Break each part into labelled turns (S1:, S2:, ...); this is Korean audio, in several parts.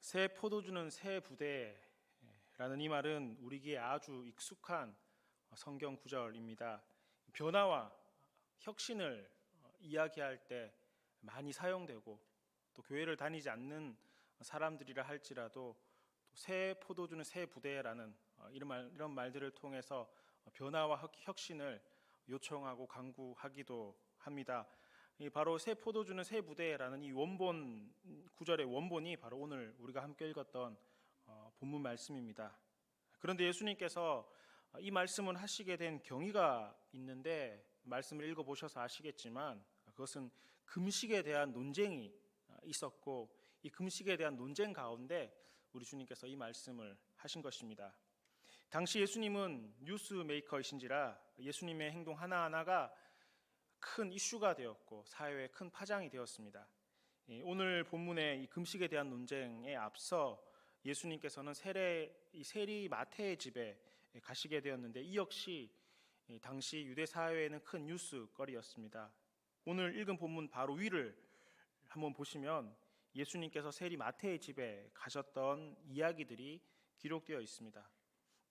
S1: 새 포도주는 새 부대라는 이 말은 우리에게 아주 익숙한 성경 구절입니다. 변화와 혁신을 이야기할 때 많이 사용되고 또 교회를 다니지 않는 사람들이라 할지라도 새 포도주는 새 부대라는 이런 말들을 통해서 변화와 혁신을 요청하고 강구하기도 합니다. 바로 새 포도주는 새 부대라는 이 원본 구절의 원본이 바로 오늘 우리가 함께 읽었던 본문 말씀입니다. 그런데 예수님께서 이 말씀을 하시게 된 경위가 있는데 말씀을 읽어보셔서 아시겠지만 그것은 금식에 대한 논쟁이 있었고 이 금식에 대한 논쟁 가운데 우리 주님께서 이 말씀을 하신 것입니다. 당시 예수님은 뉴스 메이커이신지라 예수님의 행동 하나하나가 큰 이슈가 되었고 사회에 큰 파장이 되었습니다. 오늘 본문의 이 금식에 대한 논쟁에 앞서 예수님께서는 세리 마태의 집에 가시게 되었는데 이 역시 당시 유대 사회에는 큰 뉴스거리였습니다. 오늘 읽은 본문 바로 위를 한번 보시면 예수님께서 세리 마태의 집에 가셨던 이야기들이 기록되어 있습니다.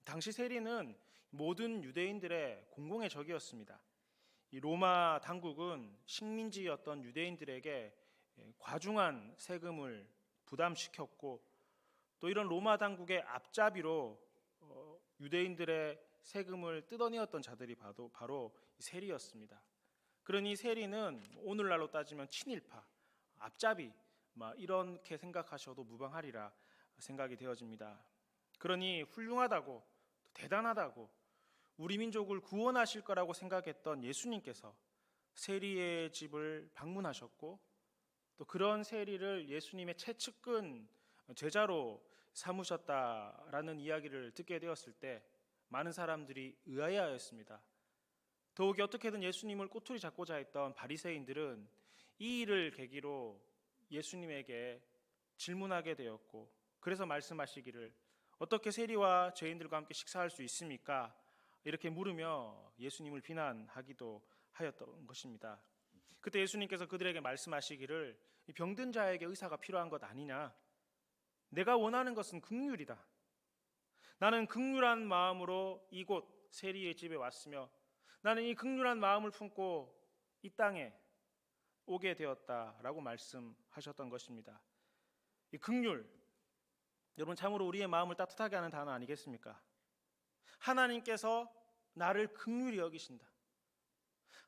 S1: 당시 세리는 모든 유대인들의 공공의 적이었습니다. 이 로마 당국은 식민지였던 유대인들에게 과중한 세금을 부담시켰고 또 이런 로마 당국의 앞잡이로 유대인들의 세금을 뜯어내었던 자들이 바로 세리였습니다. 그러니 세리는 오늘날로 따지면 친일파, 앞잡이 이렇게 생각하셔도 무방하리라 생각이 되어집니다. 그러니 훌륭하다고 대단하다고 우리 민족을 구원하실 거라고 생각했던 예수님께서 세리의 집을 방문하셨고 또 그런 세리를 예수님의 최측근 제자로 삼으셨다라는 이야기를 듣게 되었을 때 많은 사람들이 의아해하였습니다. 더욱이 어떻게든 예수님을 꼬투리 잡고자 했던 바리새인들은 이 일을 계기로 예수님에게 질문하게 되었고 그래서 말씀하시기를 어떻게 세리와 죄인들과 함께 식사할 수 있습니까? 이렇게 물으며 예수님을 비난하기도 하였던 것입니다. 그때 예수님께서 그들에게 말씀하시기를 병든 자에게 의사가 필요한 것 아니냐? 내가 원하는 것은 긍휼이다. 나는 긍휼한 마음으로 이곳 세리의 집에 왔으며 나는 이 긍휼한 마음을 품고 이 땅에 오게 되었다라고 말씀하셨던 것입니다. 이 긍휼, 여러분 참으로 우리의 마음을 따뜻하게 하는 단어 아니겠습니까? 하나님께서 나를 긍휼히 여기신다.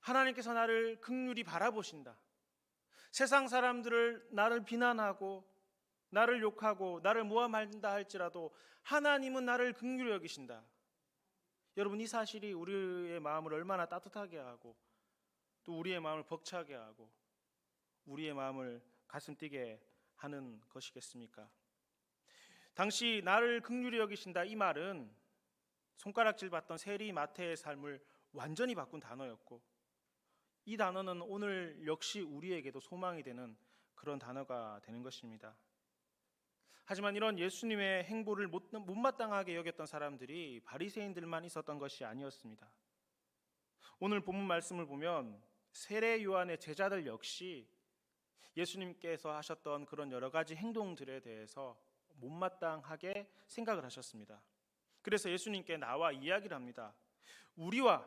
S1: 하나님께서 나를 긍휼히 바라보신다. 세상 사람들을 나를 비난하고 나를 욕하고 나를 모함한다 할지라도 하나님은 나를 긍휼히 여기신다. 여러분 이 사실이 우리의 마음을 얼마나 따뜻하게 하고 또 우리의 마음을 벅차게 하고 우리의 마음을 가슴 뛰게 하는 것이겠습니까? 당시 나를 긍휼히 여기신다 이 말은 손가락질 받던 세리 마태의 삶을 완전히 바꾼 단어였고 이 단어는 오늘 역시 우리에게도 소망이 되는 그런 단어가 되는 것입니다. 하지만 이런 예수님의 행보를 못마땅하게 여겼던 사람들이 바리새인들만 있었던 것이 아니었습니다. 오늘 본문 말씀을 보면 세례 요한의 제자들 역시 예수님께서 하셨던 그런 여러 가지 행동들에 대해서 못마땅하게 생각을 하셨습니다. 그래서 예수님께 나와 이야기를 합니다. 우리와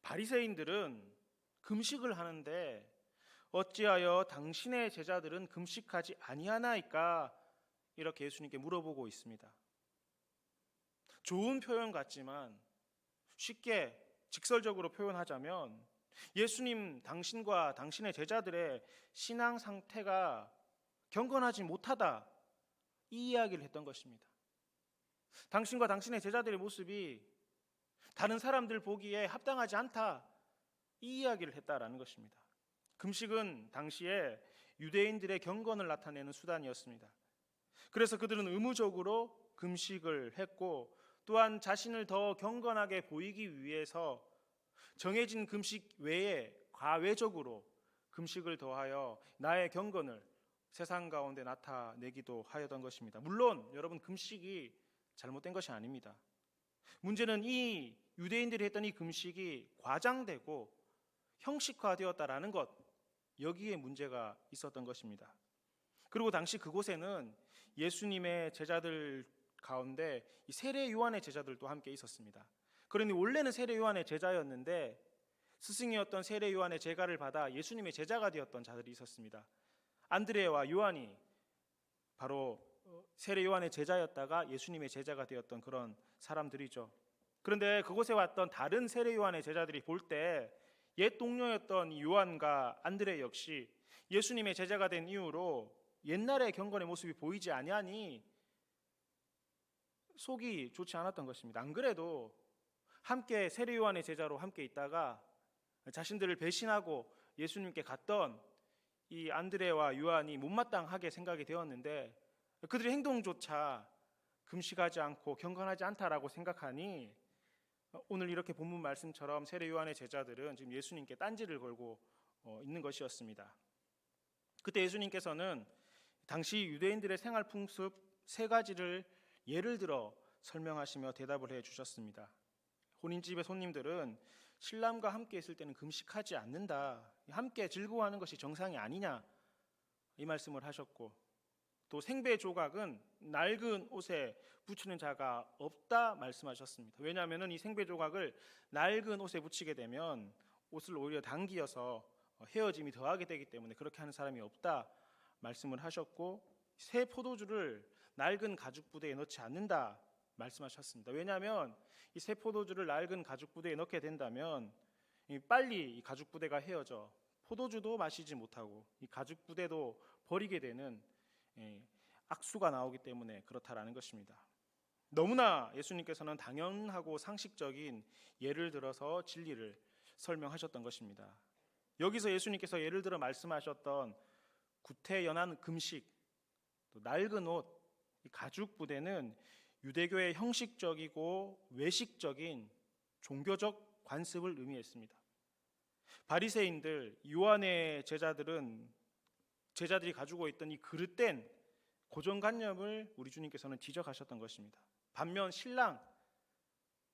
S1: 바리새인들은 금식을 하는데 어찌하여 당신의 제자들은 금식하지 아니하나이까? 이렇게 예수님께 물어보고 있습니다. 좋은 표현 같지만 쉽게 직설적으로 표현하자면 예수님 당신과 당신의 제자들의 신앙 상태가 경건하지 못하다 이 이야기를 했던 것입니다. 당신과 당신의 제자들의 모습이 다른 사람들 보기에 합당하지 않다 이 이야기를 했다라는 것입니다. 금식은 당시에 유대인들의 경건을 나타내는 수단이었습니다. 그래서 그들은 의무적으로 금식을 했고 또한 자신을 더 경건하게 보이기 위해서 정해진 금식 외에 과외적으로 금식을 더하여 나의 경건을 세상 가운데 나타내기도 하였던 것입니다. 물론 여러분 금식이 잘못된 것이 아닙니다. 문제는 이 유대인들이 했던 이 금식이 과장되고 형식화되었다라는 것 여기에 문제가 있었던 것입니다. 그리고 당시 그곳에는 예수님의 제자들 가운데 이 세례 요한의 제자들도 함께 있었습니다. 그러니 원래는 세례 요한의 제자였는데 스승이었던 세례 요한의 제가를 받아 예수님의 제자가 되었던 자들이 있었습니다. 안드레와 요한이 바로 세례 요한의 제자였다가 예수님의 제자가 되었던 그런 사람들이죠. 그런데 그곳에 왔던 다른 세례 요한의 제자들이 볼 때 옛 동료였던 요한과 안드레 역시 예수님의 제자가 된 이후로 옛날의 경건의 모습이 보이지 아니하니 속이 좋지 않았던 것입니다. 안 그래도 함께 세례 요한의 제자로 함께 있다가 자신들을 배신하고 예수님께 갔던 이 안드레와 요한이 못마땅하게 생각이 되었는데 그들의 행동조차 금식하지 않고 경건하지 않다라고 생각하니 오늘 이렇게 본문 말씀처럼 세례 요한의 제자들은 지금 예수님께 딴지를 걸고 있는 것이었습니다. 그때 예수님께서는 당시 유대인들의 생활 풍습 세 가지를 예를 들어 설명하시며 대답을 해 주셨습니다. 혼인집의 손님들은 신랑과 함께 있을 때는 금식하지 않는다. 함께 즐거워하는 것이 정상이 아니냐 이 말씀을 하셨고, 또 생배 조각은 낡은 옷에 붙이는 자가 없다 말씀하셨습니다. 왜냐하면 이 생배 조각을 낡은 옷에 붙이게 되면 옷을 오히려 당기어서 헤어짐이 더하게 되기 때문에 그렇게 하는 사람이 없다 말씀을 하셨고, 새 포도주를 낡은 가죽 부대에 넣지 않는다 말씀하셨습니다. 왜냐하면 이 새 포도주를 낡은 가죽 부대에 넣게 된다면 빨리 이 가죽 부대가 헤어져 포도주도 마시지 못하고 이 가죽 부대도 버리게 되는 악수가 나오기 때문에 그렇다라는 것입니다. 너무나 예수님께서는 당연하고 상식적인 예를 들어서 진리를 설명하셨던 것입니다. 여기서 예수님께서 예를 들어 말씀하셨던 구태연한 금식, 또 낡은 옷, 이 가죽 부대는 유대교의 형식적이고 외식적인 종교적 관습을 의미했습니다. 바리새인들, 요한의 제자들이 가지고 있던 이 그릇된 고정관념을 우리 주님께서는 지적하셨던 것입니다. 반면 신랑,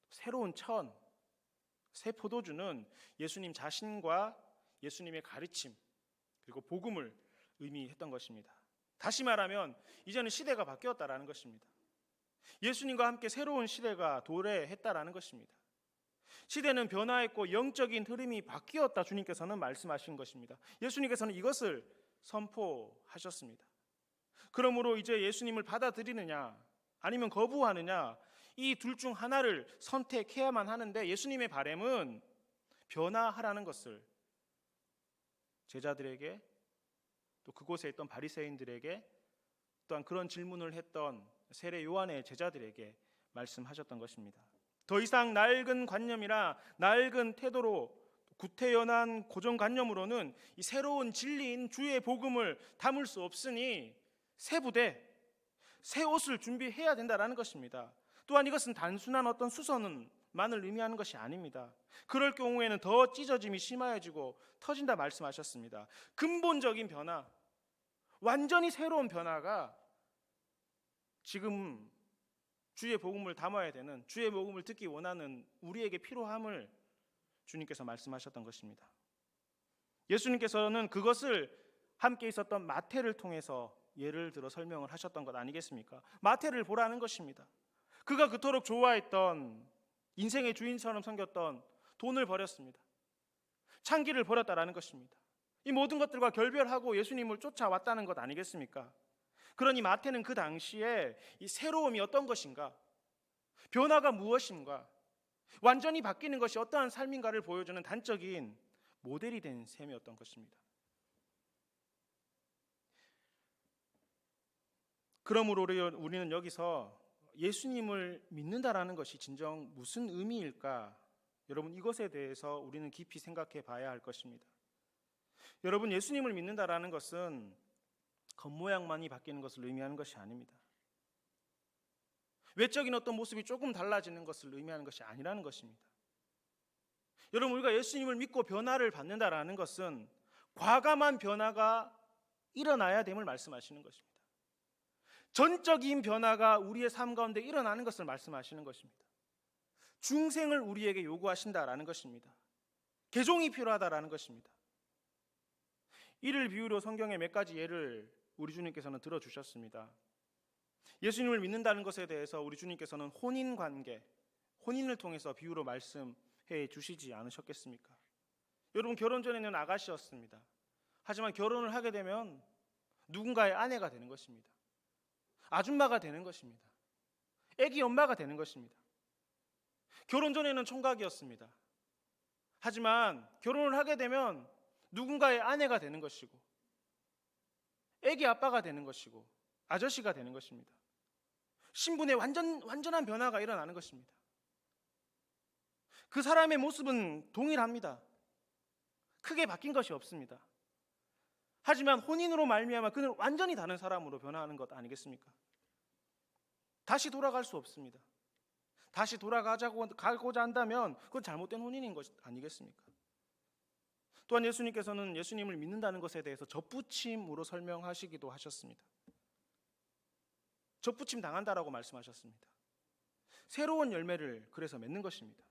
S1: 새로운 천, 새 포도주는 예수님 자신과 예수님의 가르침 그리고 복음을 의미했던 것입니다. 다시 말하면 이제는 시대가 바뀌었다라는 것입니다. 예수님과 함께 새로운 시대가 도래했다라는 것입니다. 시대는 변화했고 영적인 흐름이 바뀌었다 주님께서는 말씀하신 것입니다. 예수님께서는 이것을 선포하셨습니다. 그러므로 이제 예수님을 받아들이느냐 아니면 거부하느냐 이 둘 중 하나를 선택해야만 하는데 예수님의 바람은 변화하라는 것을 제자들에게 또 그곳에 있던 바리새인들에게 또한 그런 질문을 했던 세례 요한의 제자들에게 말씀하셨던 것입니다. 더 이상 낡은 관념이나 낡은 태도로 구태연한 고정관념으로는 이 새로운 진리인 주의 복음을 담을 수 없으니 새 부대, 새 옷을 준비해야 된다는 것입니다. 또한 이것은 단순한 어떤 수선만을 의미하는 것이 아닙니다. 그럴 경우에는 더 찢어짐이 심해지고 터진다 말씀하셨습니다. 근본적인 변화, 완전히 새로운 변화가 지금 주의 복음을 담아야 되는, 주의 복음을 듣기 원하는 우리에게 필요함을 주님께서 말씀하셨던 것입니다. 예수님께서는 그것을 함께 있었던 마태를 통해서 예를 들어 설명을 하셨던 것 아니겠습니까? 마태를 보라는 것입니다. 그가 그토록 좋아했던, 인생의 주인처럼 섬겼던 돈을 버렸습니다. 창기를 버렸다라는 것입니다. 이 모든 것들과 결별하고 예수님을 쫓아왔다는 것 아니겠습니까? 그러니 마태는 그 당시에 이 새로움이 어떤 것인가, 변화가 무엇인가, 완전히 바뀌는 것이 어떠한 삶인가를 보여주는 단적인 모델이 된 셈이었던 것입니다. 그러므로 우리는 여기서 예수님을 믿는다라는 것이 진정 무슨 의미일까? 여러분, 이것에 대해서 우리는 깊이 생각해 봐야 할 것입니다. 여러분, 예수님을 믿는다라는 것은 겉모양만이 바뀌는 것을 의미하는 것이 아닙니다. 외적인 어떤 모습이 조금 달라지는 것을 의미하는 것이 아니라는 것입니다. 여러분, 우리가 예수님을 믿고 변화를 받는다라는 것은 과감한 변화가 일어나야 됨을 말씀하시는 것입니다. 전적인 변화가 우리의 삶 가운데 일어나는 것을 말씀하시는 것입니다. 중생을 우리에게 요구하신다라는 것입니다. 개종이 필요하다라는 것입니다. 이를 비유로 성경의 몇 가지 예를 우리 주님께서는 들어주셨습니다. 예수님을 믿는다는 것에 대해서 우리 주님께서는 혼인 관계, 혼인을 통해서 비유로 말씀해 주시지 않으셨겠습니까? 여러분, 결혼 전에는 아가씨였습니다. 하지만 결혼을 하게 되면 누군가의 아내가 되는 것입니다. 아줌마가 되는 것입니다. 아기 엄마가 되는 것입니다. 결혼 전에는 총각이었습니다. 하지만 결혼을 하게 되면 누군가의 아내가 되는 것이고 아기 아빠가 되는 것이고 아저씨가 되는 것입니다. 신분의 완전한 변화가 일어나는 것입니다. 그 사람의 모습은 동일합니다. 크게 바뀐 것이 없습니다. 하지만 혼인으로 말미암아 그는 완전히 다른 사람으로 변화하는 것 아니겠습니까? 다시 돌아갈 수 없습니다. 다시 가고자 한다면 그건 잘못된 혼인인 것 아니겠습니까? 또한 예수님께서는 예수님을 믿는다는 것에 대해서 접붙임으로 설명하시기도 하셨습니다. 접붙임 당한다라고 말씀하셨습니다. 새로운 열매를 그래서 맺는 것입니다.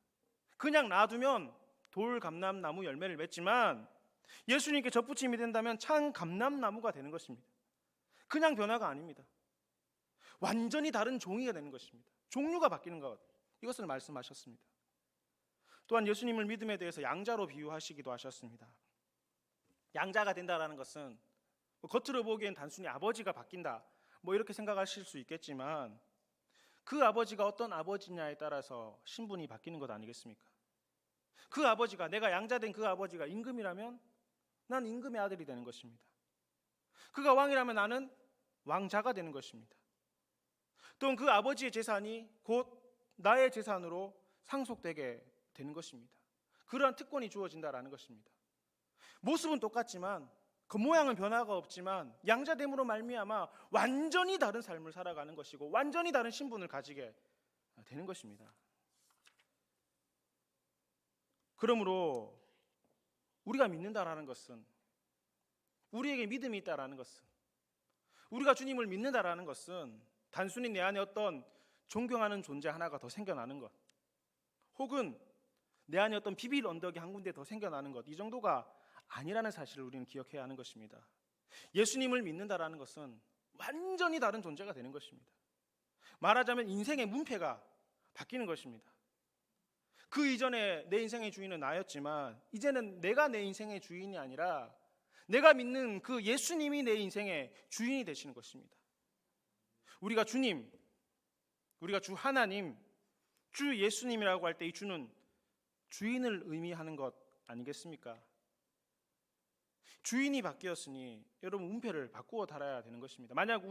S1: 그냥 놔두면 돌 감람나무 열매를 맺지만 예수님께 접붙임이 된다면 찬 감람나무가 되는 것입니다. 그냥 변화가 아닙니다. 완전히 다른 종이가 되는 것입니다. 종류가 바뀌는 것, 이것을 말씀하셨습니다. 또한 예수님을 믿음에 대해서 양자로 비유하시기도 하셨습니다. 양자가 된다라는 것은 겉으로 보기엔 단순히 아버지가 바뀐다 이렇게 생각하실 수 있겠지만 그 아버지가 어떤 아버지냐에 따라서 신분이 바뀌는 것 아니겠습니까? 그 아버지가, 내가 양자된 그 아버지가 임금이라면 난 임금의 아들이 되는 것입니다. 그가 왕이라면 나는 왕자가 되는 것입니다. 또는 그 아버지의 재산이 곧 나의 재산으로 상속되게 되는 것입니다. 그러한 특권이 주어진다라는 것입니다. 모습은 똑같지만 겉모양은 변화가 없지만 양자됨으로 말미암아 완전히 다른 삶을 살아가는 것이고 완전히 다른 신분을 가지게 되는 것입니다. 그러므로 우리가 믿는다라는 것은, 우리에게 믿음이 있다라는 것은, 우리가 주님을 믿는다라는 것은 단순히 내 안에 어떤 존경하는 존재 하나가 더 생겨나는 것, 혹은 내 안에 어떤 비빌 언덕이 한 군데 더 생겨나는 것, 이 정도가 아니라는 사실을 우리는 기억해야 하는 것입니다. 예수님을 믿는다라는 것은 완전히 다른 존재가 되는 것입니다. 말하자면 인생의 문패가 바뀌는 것입니다. 그 이전에 내 인생의 주인은 나였지만 이제는 내가 내 인생의 주인이 아니라 내가 믿는 그 예수님이 내 인생의 주인이 되시는 것입니다. 우리가 주님, 우리가 주 하나님, 주 예수님이라고 할 때 이 주는 주인을 의미하는 것 아니겠습니까? 주인이 바뀌었으니 여러분 문패를 바꾸어 달아야 되는 것입니다. 만약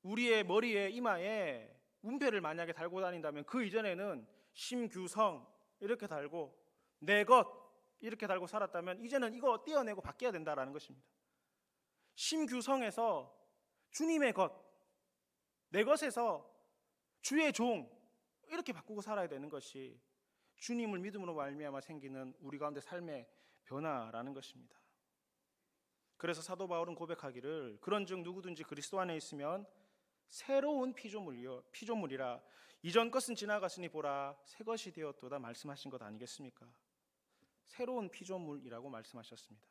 S1: 우리의 머리에, 이마에 문패를 만약에 달고 다닌다면 그 이전에는 심규성 이렇게 달고 내 것 이렇게 달고 살았다면 이제는 이거 떼어내고 바뀌어야 된다라는 것입니다. 심규성에서 주님의 것, 내 것에서 주의 종 이렇게 바꾸고 살아야 되는 것이 주님을 믿음으로 말미암아 생기는 우리 가운데 삶의 변화라는 것입니다. 그래서 사도 바울은 고백하기를 그런즉 누구든지 그리스도 안에 있으면 새로운 피조물이라 이전 것은 지나갔으니 보라 새 것이 되었도다 말씀하신 것 아니겠습니까? 새로운 피조물이라고 말씀하셨습니다.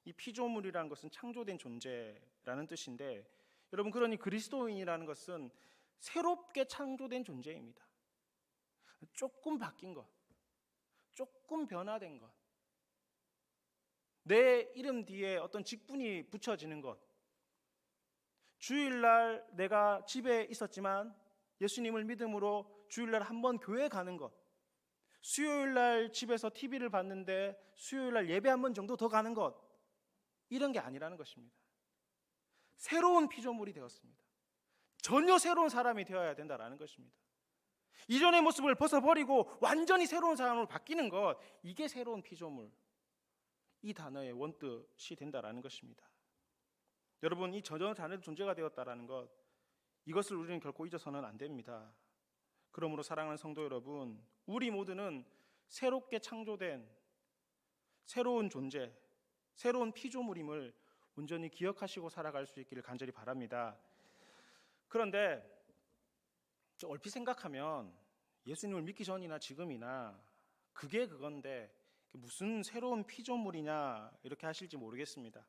S1: 이 피조물이라는 것은 창조된 존재라는 뜻인데 여러분, 그러니 그리스도인이라는 것은 새롭게 창조된 존재입니다. 조금 바뀐 것, 조금 변화된 것, 내 이름 뒤에 어떤 직분이 붙여지는 것, 주일날 내가 집에 있었지만 예수님을 믿음으로 주일날 한번 교회 가는 것, 수요일날 집에서 TV를 봤는데 수요일날 예배 한 번 정도 더 가는 것, 이런 게 아니라는 것입니다. 새로운 피조물이 되었습니다. 전혀 새로운 사람이 되어야 된다라는 것입니다. 이전의 모습을 벗어버리고 완전히 새로운 사람으로 바뀌는 것, 이게 새로운 피조물, 이 단어의 원뜻이 된다라는 것입니다. 여러분, 이 전혀 다른 존재가 되었다라는 것, 이것을 우리는 결코 잊어서는 안 됩니다. 그러므로 사랑하는 성도 여러분, 우리 모두는 새롭게 창조된 새로운 존재, 새로운 피조물임을 온전히 기억하시고 살아갈 수 있기를 간절히 바랍니다. 그런데 얼핏 생각하면 예수님을 믿기 전이나 지금이나 그게 그건데 무슨 새로운 피조물이냐 이렇게 하실지 모르겠습니다.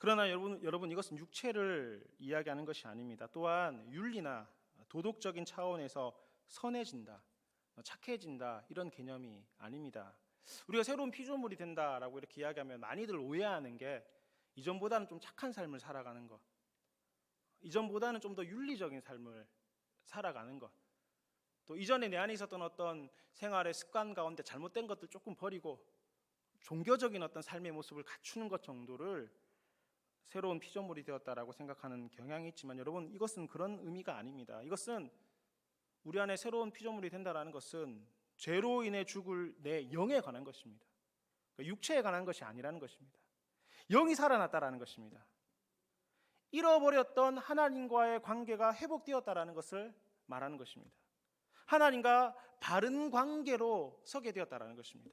S1: 그러나 여러분 이것은 육체를 이야기하는 것이 아닙니다. 또한 윤리나 도덕적인 차원에서 선해진다, 착해진다 이런 개념이 아닙니다. 우리가 새로운 피조물이 된다라고 이렇게 이야기하면 많이들 오해하는 게 이전보다는 좀 착한 삶을 살아가는 것, 이전보다는 좀 더 윤리적인 삶을 살아가는 것, 또 이전에 내 안에 있었던 어떤 생활의 습관 가운데 잘못된 것들 조금 버리고 종교적인 어떤 삶의 모습을 갖추는 것 정도를 새로운 피조물이 되었다라고 생각하는 경향이 있지만 여러분, 이것은 그런 의미가 아닙니다. 이것은 우리 안에 새로운 피조물이 된다라는 것은 죄로 인해 죽을 내 영에 관한 것입니다. 그러니까 육체에 관한 것이 아니라는 것입니다. 영이 살아났다라는 것입니다. 잃어버렸던 하나님과의 관계가 회복되었다라는 것을 말하는 것입니다. 하나님과 바른 관계로 서게 되었다라는 것입니다.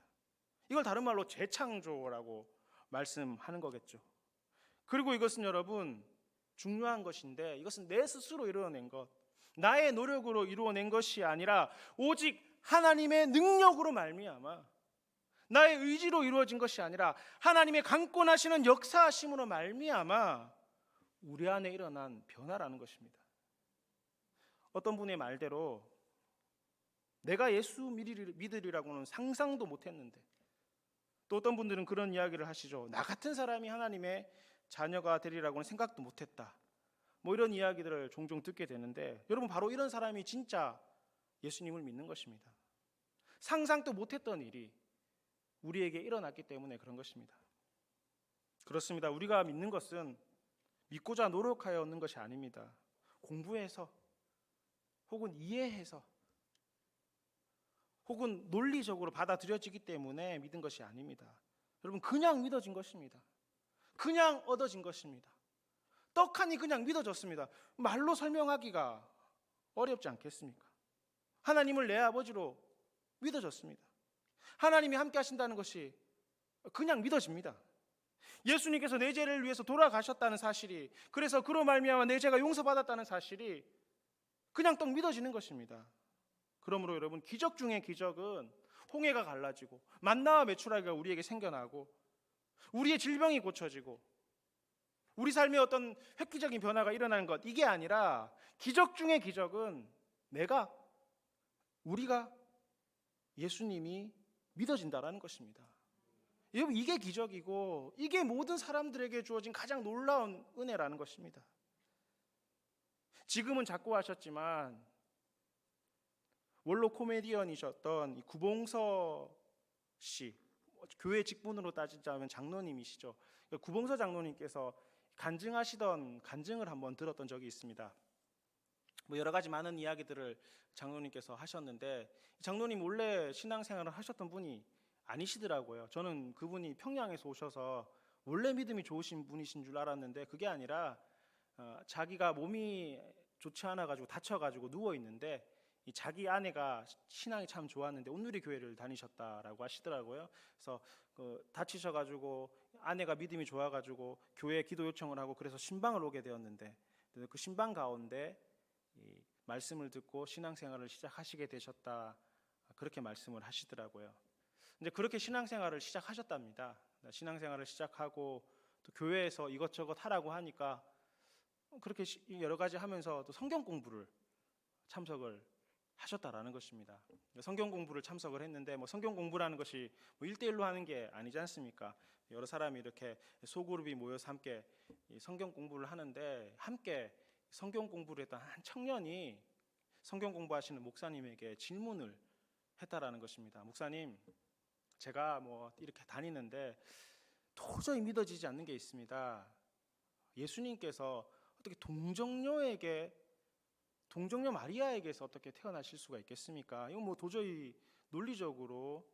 S1: 이걸 다른 말로 재창조라고 말씀하는 거겠죠. 그리고 이것은 여러분 중요한 것인데, 이것은 내 스스로 이루어낸 것, 나의 노력으로 이루어낸 것이 아니라 오직 하나님의 능력으로 말미암아, 나의 의지로 이루어진 것이 아니라 하나님의 강권하시는 역사하심으로 말미암아 우리 안에 일어난 변화라는 것입니다. 어떤 분의 말대로 내가 예수 믿으리라고는 상상도 못했는데, 또 어떤 분들은 그런 이야기를 하시죠. 나 같은 사람이 하나님의 자녀가 되리라고는 생각도 못했다, 뭐 이런 이야기들을 종종 듣게 되는데, 여러분 바로 이런 사람이 진짜 예수님을 믿는 것입니다. 상상도 못했던 일이 우리에게 일어났기 때문에 그런 것입니다. 그렇습니다. 우리가 믿는 것은 믿고자 노력하여 얻는 것이 아닙니다. 공부해서 혹은 이해해서 혹은 논리적으로 받아들여지기 때문에 믿은 것이 아닙니다. 여러분, 그냥 믿어진 것입니다. 그냥 얻어진 것입니다. 떡하니 그냥 믿어졌습니다. 말로 설명하기가 어렵지 않겠습니까? 하나님을 내 아버지로 믿어졌습니다. 하나님이 함께 하신다는 것이 그냥 믿어집니다. 예수님께서 내 죄를 위해서 돌아가셨다는 사실이, 그래서 그로 말미암아 내 죄가 용서받았다는 사실이 그냥 떡 믿어지는 것입니다. 그러므로 여러분, 기적 중의 기적은 홍해가 갈라지고 만나와 메추라기가 우리에게 생겨나고 우리의 질병이 고쳐지고 우리 삶에 어떤 획기적인 변화가 일어나는 것, 이게 아니라 기적 중의 기적은 우리가 예수님이 믿어진다라는 것입니다. 여러분, 이게 기적이고 이게 모든 사람들에게 주어진 가장 놀라운 은혜라는 것입니다. 지금은 작고하셨지만 원로 코미디언이셨던 구봉서 씨, 교회 직분으로 따지자면 장로님이시죠. 구봉서 장로님께서 간증하시던 간증을 한번 들었던 적이 있습니다. 뭐 여러 가지 많은 이야기들을 장로님께서 하셨는데, 장로님 원래 신앙생활을 하셨던 분이 아니시더라고요. 저는 그분이 평양에서 오셔서 원래 믿음이 좋으신 분이신 줄 알았는데 그게 아니라 자기가 몸이 좋지 않아 가지고 다쳐 가지고 누워 있는데, 이 자기 아내가 신앙이 참 좋았는데 온누리 교회를 다니셨다라고 하시더라고요. 그래서 다치셔 가지고 아내가 믿음이 좋아 가지고 교회에 기도 요청을 하고 그래서 신방을 오게 되었는데, 그 신방 가운데 이 말씀을 듣고 신앙생활을 시작하시게 되셨다, 그렇게 말씀을 하시더라고요. 이제 그렇게 신앙생활을 시작하셨답니다. 신앙생활을 시작하고 또 교회에서 이것저것 하라고 하니까 그렇게 여러 가지 하면서 또 성경 공부를 참석을 하셨다라는 것입니다. 성경 공부를 참석을 했는데, 뭐 성경 공부라는 것이 뭐 1대1로 하는 게 아니지 않습니까? 여러 사람이 이렇게 소그룹이 모여서 함께 성경 공부를 하는데, 함께 성경 공부를 했던 한 청년이 성경 공부하시는 목사님에게 질문을 했다라는 것입니다. 목사님, 제가 뭐 이렇게 다니는데 도저히 믿어지지 않는 게 있습니다. 예수님께서 어떻게 동정녀 마리아에게서 어떻게 태어나실 수가 있겠습니까? 이건 뭐 도저히 논리적으로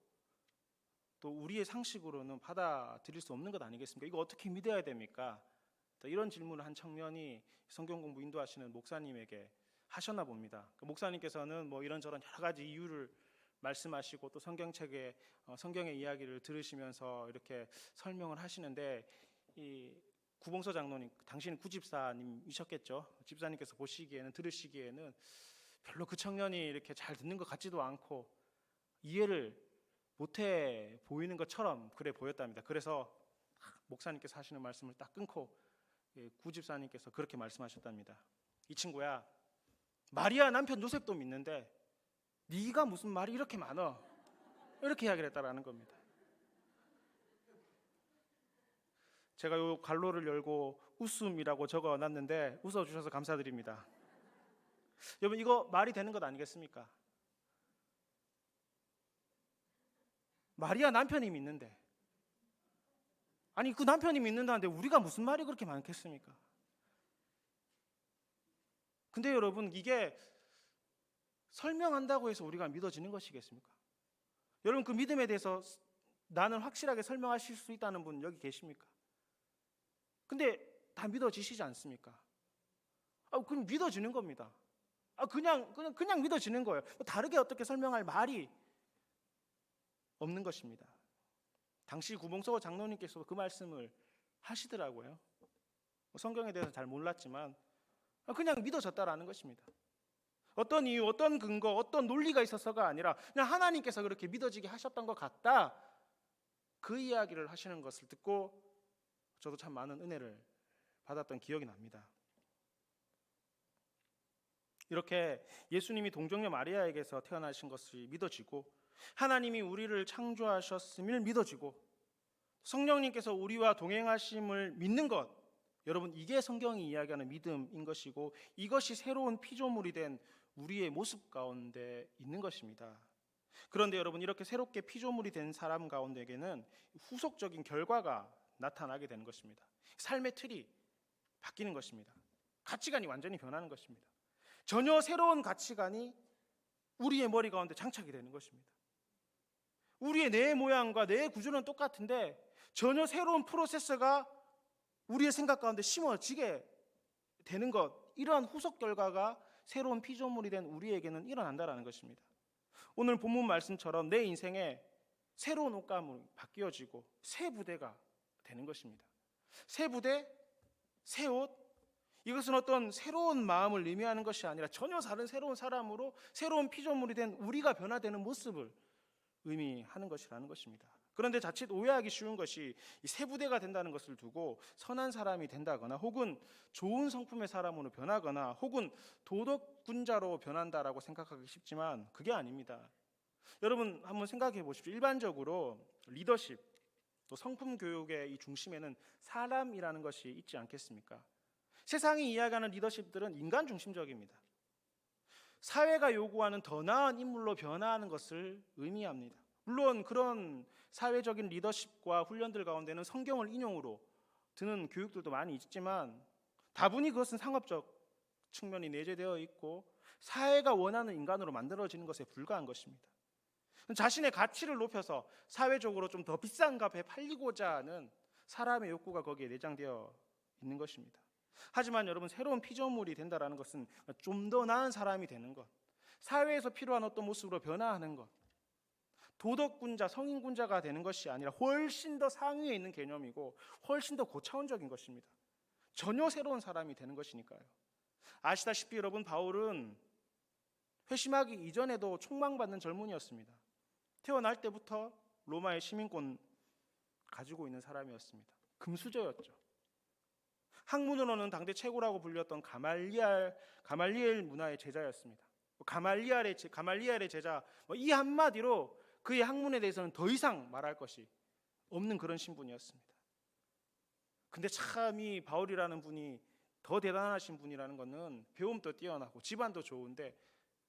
S1: 또 우리의 상식으로는 받아들일 수 없는 것 아니겠습니까? 이거 어떻게 믿어야 됩니까? 이런 질문을 한 청년이 성경 공부 인도하시는 목사님에게 하셨나 봅니다. 그 목사님께서는 뭐 이런저런 여러 가지 이유를 말씀하시고 또 성경책에 성경의 이야기를 들으시면서 이렇게 설명을 하시는데, 이 구봉서 장로님, 당신은 구집사님이셨겠죠. 집사님께서 들으시기에는 별로 그 청년이 이렇게 잘 듣는 것 같지도 않고 이해를 못해 보이는 것처럼 그래 보였답니다. 그래서 목사님께서 하시는 말씀을 딱 끊고 구집사님께서 그렇게 말씀하셨답니다. 이 친구야, 마리아 남편 요셉도 믿는데 네가 무슨 말이 이렇게 많아? 이렇게 이야기를 했다라는 겁니다. 제가 요 갈로를 열고 웃음이라고 적어놨는데 웃어주셔서 감사드립니다. 여러분, 이거 말이 되는 것 아니겠습니까? 마리아 남편이 믿는데, 아니 그 남편이 믿는다는데 우리가 무슨 말이 그렇게 많겠습니까? 근데 여러분, 이게 설명한다고 해서 우리가 믿어지는 것이겠습니까? 여러분, 그 믿음에 대해서 나는 확실하게 설명하실 수 있다는 분 여기 계십니까? 근데 다 믿어지시지 않습니까? 그럼 믿어지는 겁니다. 그냥 믿어지는 거예요. 다르게 어떻게 설명할 말이 없는 것입니다. 당시 구봉서 장로님께서도 그 말씀을 하시더라고요. 성경에 대해서 잘 몰랐지만 그냥 믿어졌다라는 것입니다. 어떤 이유, 어떤 근거, 어떤 논리가 있어서가 아니라 그냥 하나님께서 그렇게 믿어지게 하셨던 것 같다, 그 이야기를 하시는 것을 듣고 저도 참 많은 은혜를 받았던 기억이 납니다. 이렇게 예수님이 동정녀 마리아에게서 태어나신 것이 믿어지고, 하나님이 우리를 창조하셨음을 믿어지고, 성령님께서 우리와 동행하심을 믿는 것, 여러분, 이게 성경이 이야기하는 믿음인 것이고, 이것이 새로운 피조물이 된 우리의 모습 가운데 있는 것입니다. 그런데 여러분, 이렇게 새롭게 피조물이 된 사람 가운데에게는 후속적인 결과가 나타나게 되는 것입니다. 삶의 틀이 바뀌는 것입니다. 가치관이 완전히 변하는 것입니다. 전혀 새로운 가치관이 우리의 머리 가운데 장착이 되는 것입니다. 우리의 뇌 모양과 뇌 구조는 똑같은데 전혀 새로운 프로세서가 우리의 생각 가운데 심어지게 되는 것, 이러한 후속 결과가 새로운 피조물이 된 우리에게는 일어난다는 것입니다. 오늘 본문 말씀처럼 내 인생에 새로운 옷감이 바뀌어지고 새 부대가 되는 것입니다. 새 부대, 새 옷, 이것은 어떤 새로운 마음을 의미하는 것이 아니라 전혀 다른 새로운 사람으로 새로운 피조물이 된 우리가 변화되는 모습을 의미하는 것이라는 것입니다. 그런데 자칫 오해하기 쉬운 것이 이 새 부대가 된다는 것을 두고 선한 사람이 된다거나 혹은 좋은 성품의 사람으로 변하거나 혹은 도덕군자로 변한다라고 생각하기 쉽지만 그게 아닙니다. 여러분, 한번 생각해 보십시오. 일반적으로 리더십, 또 성품 교육의 이 중심에는 사람이라는 것이 있지 않겠습니까? 세상이 이야기하는 리더십들은 인간 중심적입니다. 사회가 요구하는 더 나은 인물로 변화하는 것을 의미합니다. 물론 그런 사회적인 리더십과 훈련들 가운데는 성경을 인용으로 드는 교육들도 많이 있지만 다분히 그것은 상업적 측면이 내재되어 있고 사회가 원하는 인간으로 만들어지는 것에 불과한 것입니다. 자신의 가치를 높여서 사회적으로 좀 더 비싼 값에 팔리고자 하는 사람의 욕구가 거기에 내장되어 있는 것입니다. 하지만 여러분, 새로운 피조물이 된다는 것은 좀 더 나은 사람이 되는 것, 사회에서 필요한 어떤 모습으로 변화하는 것, 도덕군자, 성인군자가 되는 것이 아니라 훨씬 더 상위에 있는 개념이고 훨씬 더 고차원적인 것입니다. 전혀 새로운 사람이 되는 것이니까요. 아시다시피 여러분, 바울은 회심하기 이전에도 촉망받는 젊은이였습니다. 태어날 때부터 로마의 시민권 가지고 있는 사람이었습니다. 금수저였죠. 학문으로는 당대 최고라고 불렸던 가말리엘 문화의 제자였습니다. 가말리엘의 제자, 이 한마디로 그의 학문에 대해서는 더 이상 말할 것이 없는 그런 신분이었습니다. 근데 참 이 바울이라는 분이 더 대단하신 분이라는 것은 배움도 뛰어나고 집안도 좋은데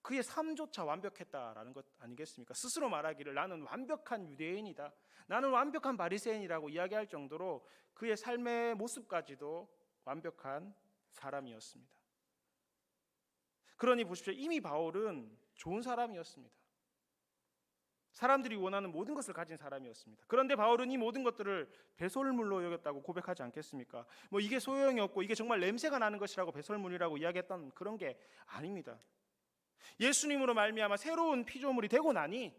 S1: 그의 삶조차 완벽했다라는 것 아니겠습니까? 스스로 말하기를 나는 완벽한 유대인이다, 나는 완벽한 바리새인이라고 이야기할 정도로 그의 삶의 모습까지도 완벽한 사람이었습니다. 그러니 보십시오, 이미 바울은 좋은 사람이었습니다. 사람들이 원하는 모든 것을 가진 사람이었습니다. 그런데 바울은 이 모든 것들을 배설물로 여겼다고 고백하지 않겠습니까? 이게 소용이 없고 이게 정말 냄새가 나는 것이라고 배설물이라고 이야기했던 그런 게 아닙니다. 예수님으로 말미암아 새로운 피조물이 되고 나니,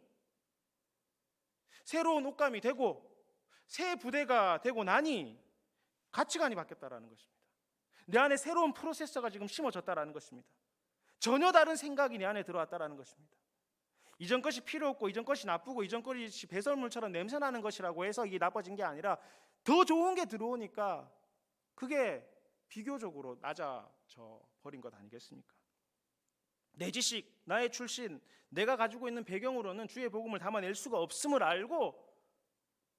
S1: 새로운 옷감이 되고 새 부대가 되고 나니 가치관이 바뀌었다라는 것입니다. 내 안에 새로운 프로세서가 지금 심어졌다라는 것입니다. 전혀 다른 생각이 내 안에 들어왔다라는 것입니다. 이전 것이 필요 없고 이전 것이 나쁘고 이전 것이 배설물처럼 냄새나는 것이라고 해서 이게 나빠진 게 아니라 더 좋은 게 들어오니까 그게 비교적으로 낮아져 버린 것 아니겠습니까? 내 지식, 나의 출신, 내가 가지고 있는 배경으로는 주의 복음을 담아낼 수가 없음을 알고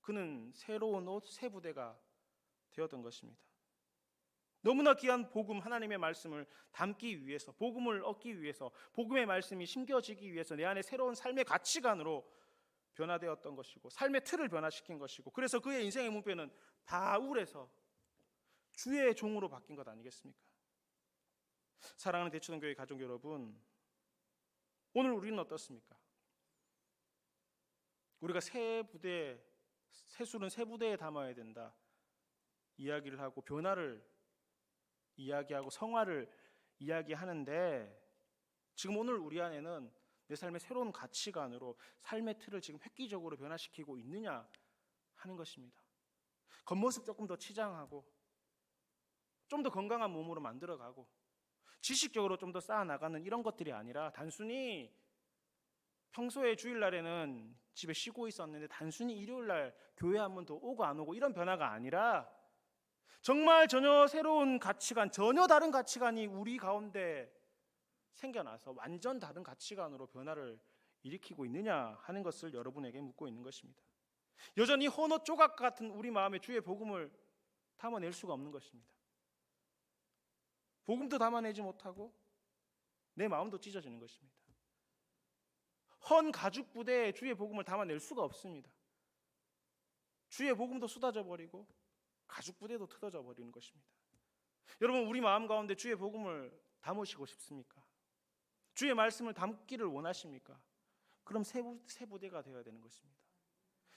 S1: 그는 새로운 옷, 새 부대가 되었던 것입니다. 너무나 귀한 복음, 하나님의 말씀을 담기 위해서, 복음을 얻기 위해서, 복음의 말씀이 심겨지기 위해서 내 안에 새로운 삶의 가치관으로 변화되었던 것이고, 삶의 틀을 변화시킨 것이고, 그래서 그의 인생의 문패는 바울에서 주의 종으로 바뀐 것 아니겠습니까? 사랑하는 대치동교회 가족 여러분, 오늘 우리는 어떻습니까? 우리가 새 술은 새 부대에 담아야 된다 이야기를 하고, 변화를 이야기하고, 성화를 이야기하는데, 지금 오늘 우리 안에는 내 삶의 새로운 가치관으로 삶의 틀을 지금 획기적으로 변화시키고 있느냐 하는 것입니다. 겉모습 조금 더 치장하고, 좀 더 건강한 몸으로 만들어가고, 지식적으로 좀 더 쌓아나가는 이런 것들이 아니라, 단순히 평소에 주일날에는 집에 쉬고 있었는데 단순히 일요일날 교회 한 번 더 오고 안 오고 이런 변화가 아니라, 정말 전혀 새로운 가치관, 전혀 다른 가치관이 우리 가운데 생겨나서 완전 다른 가치관으로 변화를 일으키고 있느냐 하는 것을 여러분에게 묻고 있는 것입니다. 여전히 헌옷 조각 같은 우리 마음에 주의 복음을 담아낼 수가 없는 것입니다. 복음도 담아내지 못하고 내 마음도 찢어지는 것입니다. 헌 가죽 부대에 주의 복음을 담아낼 수가 없습니다. 주의 복음도 쏟아져 버리고 가죽 부대도 틀어져 버리는 것입니다. 여러분, 우리 마음 가운데 주의 복음을 담으시고 싶습니까? 주의 말씀을 담기를 원하십니까? 그럼 새 부대가 되어야 되는 것입니다.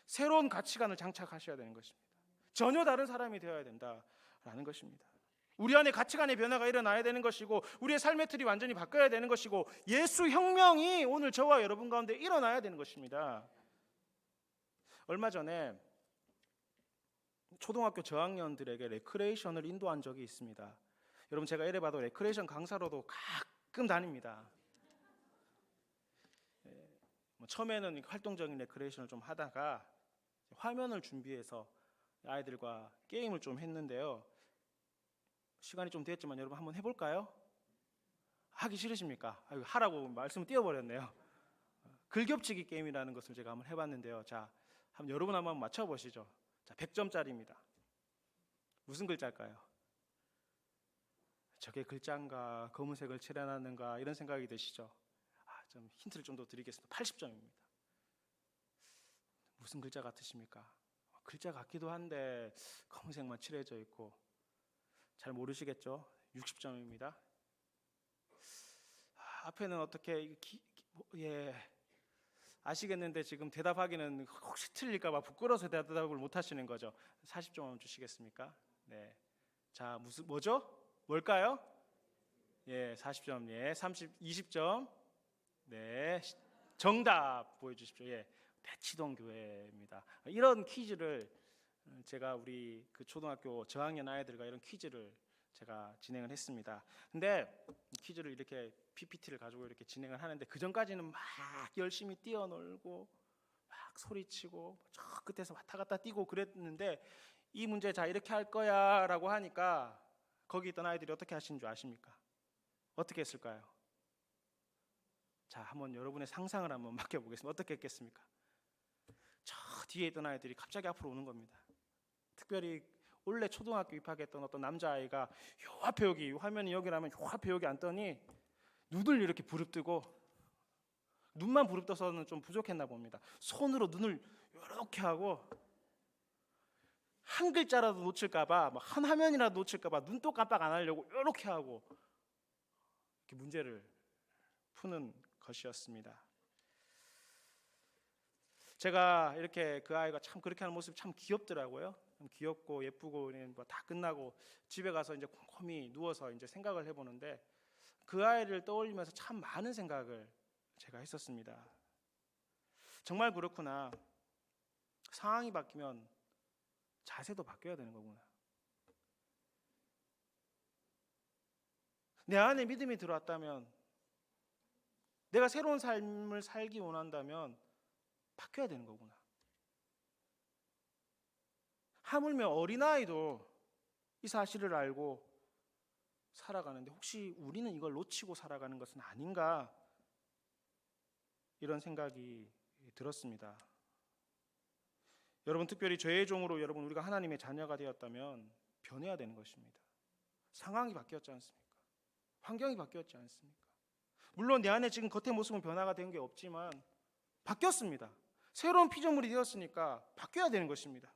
S1: 새로운 가치관을 장착하셔야 되는 것입니다. 전혀 다른 사람이 되어야 된다라는 것입니다. 우리 안에 가치관의 변화가 일어나야 되는 것이고, 우리의 삶의 틀이 완전히 바뀌어야 되는 것이고, 예수 혁명이 오늘 저와 여러분 가운데 일어나야 되는 것입니다. 얼마 전에 초등학교 저학년들에게 레크레이션을 인도한 적이 있습니다. 여러분, 제가 이래봐도 레크레이션 강사로도 가끔 다닙니다. 처음에는 활동적인 레크레이션을 좀 하다가 화면을 준비해서 아이들과 게임을 좀 했는데요. 시간이 좀 됐지만 여러분 한번 해볼까요? 하기 싫으십니까? 하라고 말씀을 띄워버렸네요. 글겹치기 게임이라는 것을 제가 한번 해봤는데요. 자, 여러분 한번 맞춰보시죠. 자, 100점짜리입니다. 무슨 글자일까요? 저게 글자인가, 검은색을 칠해놨는가, 이런 생각이 드시죠? 좀 힌트를 좀 더 드리겠습니다. 80점입니다. 무슨 글자 같으십니까? 글자 같기도 한데 검은색만 칠해져 있고, 잘 모르시겠죠? 60점입니다. 앞에는 어떻게 아시겠는데 지금 대답하기는 혹시 틀릴까봐 부끄러워서 대답을 못 하시는 거죠. 40점 한번 주시겠습니까? 네. 자, 뭐죠? 뭘까요? 예, 40점. 예, 20점. 네, 정답 보여주십시오. 예, 대치동 교회입니다. 이런 퀴즈를 제가 우리 그 초등학교 저학년 아이들과 이런 퀴즈를 제가 진행을 했습니다. 근데 퀴즈를 이렇게 PPT를 가지고 이렇게 진행을 하는데, 그 전까지는 막 열심히 뛰어놀고 막 소리치고 저 끝에서 왔다 갔다 뛰고 그랬는데, 이 문제 자 이렇게 할 거야 라고 하니까 거기 있던 아이들이 어떻게 하신 줄 아십니까? 어떻게 했을까요? 자, 한번 여러분의 상상을 한번 맡겨보겠습니다. 어떻게 했겠습니까? 저 뒤에 있던 아이들이 갑자기 앞으로 오는 겁니다. 특별히 원래 초등학교 입학했던 어떤 남자아이가 요 앞에, 여기 화면이 여기라면 요 앞에 여기 앉더니 눈을 이렇게 부릅뜨고, 눈만 부릅떠서는 좀 부족했나 봅니다. 손으로 눈을 이렇게 하고, 한 글자라도 놓칠까봐, 한 화면이라도 놓칠까봐 눈도 깜빡 안 하려고 이렇게 하고 이렇게 문제를 푸는 것이었습니다. 제가 이렇게 그 아이가 참 그렇게 하는 모습이 참 귀엽더라고요. 귀엽고 예쁘고, 뭐 다 끝나고 집에 가서 이제 곰곰이 누워서 이제 생각을 해보는데, 그 아이를 떠올리면서 참 많은 생각을 제가 했었습니다. 정말 그렇구나. 상황이 바뀌면 자세도 바뀌어야 되는 거구나. 내 안에 믿음이 들어왔다면, 내가 새로운 삶을 살기 원한다면 바뀌어야 되는 거구나. 하물며 어린아이도 이 사실을 알고 살아가는데 혹시 우리는 이걸 놓치고 살아가는 것은 아닌가, 이런 생각이 들었습니다. 여러분, 특별히 죄의 종으로 여러분 우리가 하나님의 자녀가 되었다면 변해야 되는 것입니다. 상황이 바뀌었지 않습니까? 환경이 바뀌었지 않습니까? 물론 내 안에 지금 겉의 모습은 변화가 된 게 없지만 바뀌었습니다. 새로운 피조물이 되었으니까 바뀌어야 되는 것입니다.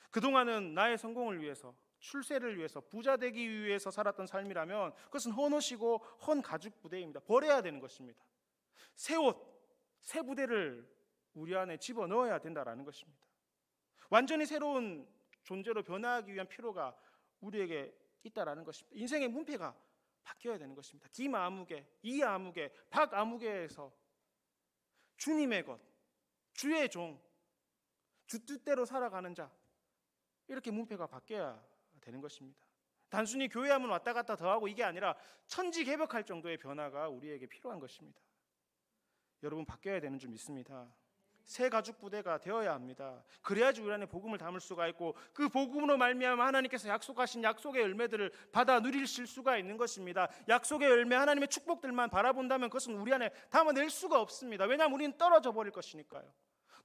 S1: 그동안은 나의 성공을 위해서, 출세를 위해서, 부자 되기 위해서 살았던 삶이라면 그것은 헌옷이고 헌 가죽 부대입니다. 버려야 되는 것입니다. 새 옷, 새 부대를 우리 안에 집어넣어야 된다라는 것입니다. 완전히 새로운 존재로 변화하기 위한 필요가 우리에게 있다라는 것입니다. 인생의 문패가 바뀌어야 되는 것입니다. 김아무개, 이아무개, 박아무개에서 주님의 것, 주의 종, 주 뜻대로 살아가는 자, 이렇게 문패가 바뀌어야 되는 것입니다. 단순히 교회하면 왔다 갔다 더하고 이게 아니라 천지개벽할 정도의 변화가 우리에게 필요한 것입니다. 여러분, 바뀌어야 되는 줄 믿습니다. 새 가죽 부대가 되어야 합니다. 그래야지 우리 안에 복음을 담을 수가 있고 그 복음으로 말미암아 하나님께서 약속하신 약속의 열매들을 받아 누리실 수가 있는 것입니다. 약속의 열매, 하나님의 축복들만 바라본다면 그것은 우리 안에 담아낼 수가 없습니다. 왜냐하면 우리는 떨어져 버릴 것이니까요.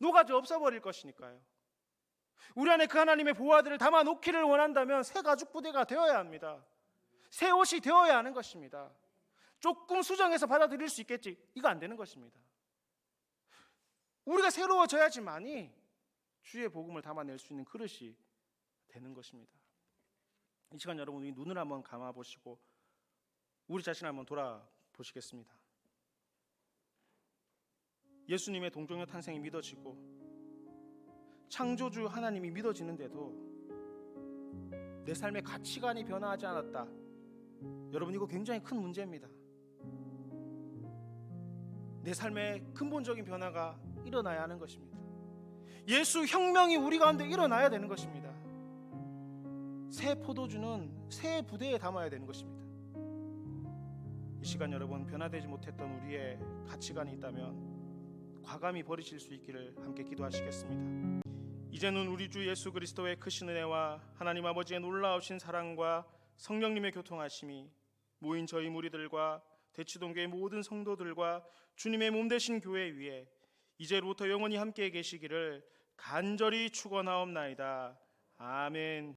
S1: 녹아져 없어버릴 것이니까요. 우리 안에 그 하나님의 보화들을 담아 놓기를 원한다면 새 가죽 부대가 되어야 합니다. 새 옷이 되어야 하는 것입니다. 조금 수정해서 받아들일 수 있겠지, 이거 안 되는 것입니다. 우리가 새로워져야지만이 주의 복음을 담아낼 수 있는 그릇이 되는 것입니다. 이 시간 여러분, 우리 눈을 한번 감아보시고 우리 자신을 한번 돌아보시겠습니다. 예수님의 동정녀 탄생이 믿어지고 창조주 하나님이 믿어지는데도 내 삶의 가치관이 변화하지 않았다. 여러분, 이거 굉장히 큰 문제입니다. 내 삶의 근본적인 변화가 일어나야 하는 것입니다. 예수 혁명이 우리 가운데 일어나야 되는 것입니다. 새 포도주는 새 부대에 담아야 되는 것입니다. 이 시간 여러분, 변화되지 못했던 우리의 가치관이 있다면 과감히 버리실 수 있기를 함께 기도하시겠습니다. 이제는 우리 주 예수 그리스도의 크신 은혜와 하나님 아버지의 놀라우신 사랑과 성령님의 교통하심이 모인 저희 무리들과 대치동교회 모든 성도들과 주님의 몸 되신 교회 위에 이제로부터 영원히 함께 계시기를 간절히 축원하옵나이다. 아멘.